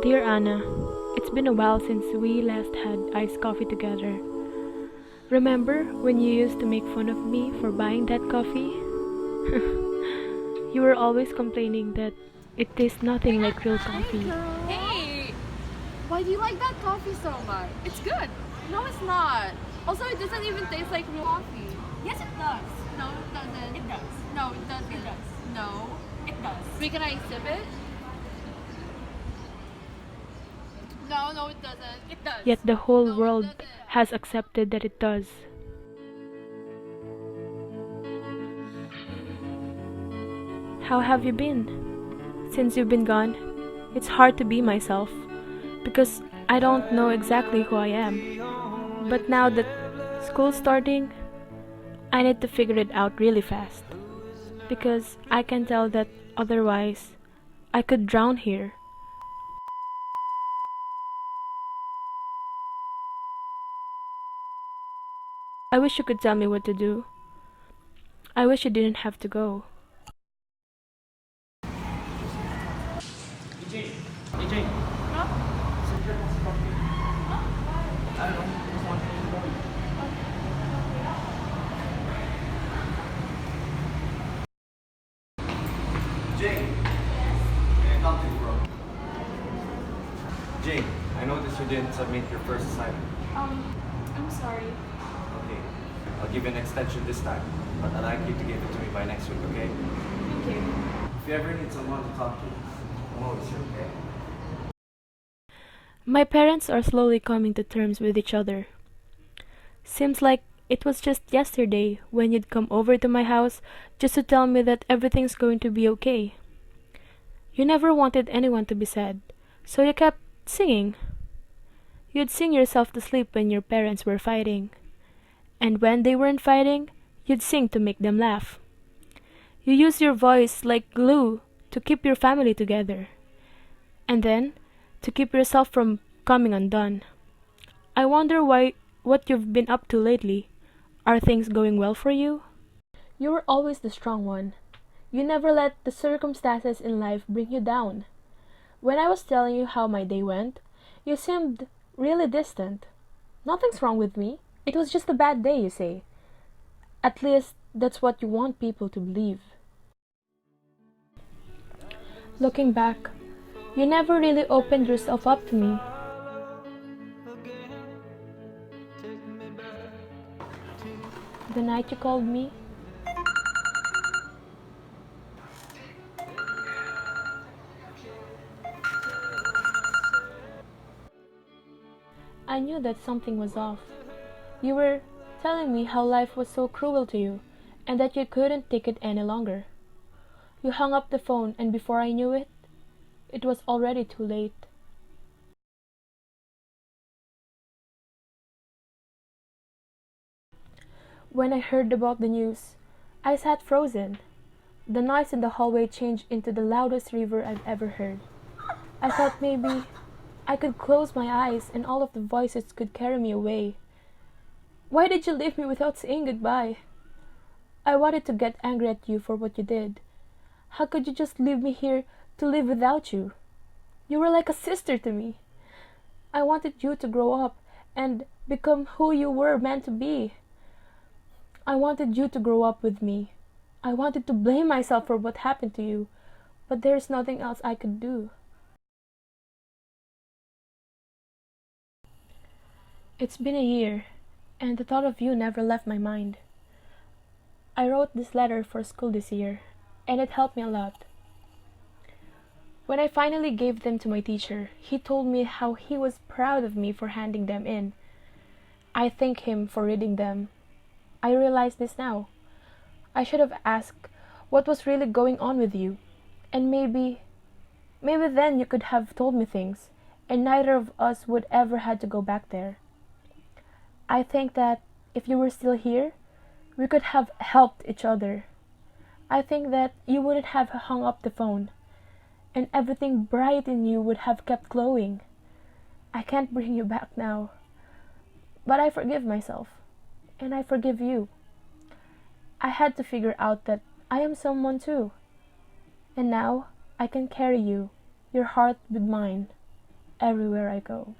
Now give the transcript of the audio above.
Dear Anna, it's been a while since we last had iced coffee together. Remember when you used to make fun of me for buying that coffee? You were always complaining that it tastes nothing like real Hey coffee. girl! Hey, Why do you like that coffee so much? it's good. No, it's not. Also, it doesn't even taste like real coffee. Yes, it does. No, it doesn't. It does. No, it doesn't. It does. No. It does. Wait, can I sip it? No, no, it doesn't. It does. Yet the whole No, it world doesn't. has accepted that it does. How have you been? Since you've been gone, it's hard to be myself because I don't know exactly who I am. But now that school's starting, I need to figure it out really fast because I can tell that otherwise I could drown here. I wish you could tell me what to do. I wish you didn't have to go. AJ. Jane, can I talk to you, bro? Jane, I noticed you didn't submit your first assignment. I'm sorry. Okay, I'll give you an extension this time, but I'd like you to give it to me by next week, okay? Thank you. If you ever need someone to talk to, I'm always here, okay? My parents are slowly coming to terms with each other. Seems like it was just yesterday when you'd come over to my house just to tell me that everything's going to be okay. You never wanted anyone to be sad, so you kept singing. You'd sing yourself to sleep when your parents were fighting. And when they weren't fighting, you'd sing to make them laugh. You use your voice like glue to keep your family together. And then, to keep yourself from coming undone. I wonder what you've been up to lately. Are things going well for you? You were always the strong one. You never let the circumstances in life bring you down. When I was telling you how my day went, you seemed really distant. Nothing's wrong with me. It was just a bad day, you say. At least that's what you want people to believe. Looking back, you never really opened yourself up to me. The night you called me, I knew that something was off. You were telling me how life was so cruel to you and that you couldn't take it any longer. You hung up the phone, and before I knew it, it was already too late. When I heard about the news, I sat frozen. The noise in the hallway changed into the loudest river I've ever heard. I thought maybe I could close my eyes and all of the voices could carry me away. Why did you leave me without saying goodbye? I wanted to get angry at you for what you did. How could you just leave me here to live without you? You were like a sister to me. I wanted you to grow up and become who you were meant to be. I wanted you to grow up with me. I wanted to blame myself for what happened to you, but there's nothing else I could do. It's been a year, and the thought of you never left my mind. I wrote this letter for school this year, and it helped me a lot. When I finally gave them to my teacher, he told me how he was proud of me for handing them in. I thank him for reading them. I realize this now. I should have asked what was really going on with you, and maybe then you could have told me things, and neither of us would ever had to go back there. I think that if you were still here, we could have helped each other. I think that you wouldn't have hung up the phone, and everything bright in you would have kept glowing. I can't bring you back now, but I forgive myself, and I forgive you. I had to figure out that I am someone too, and now I can carry you, your heart with mine. everywhere I go.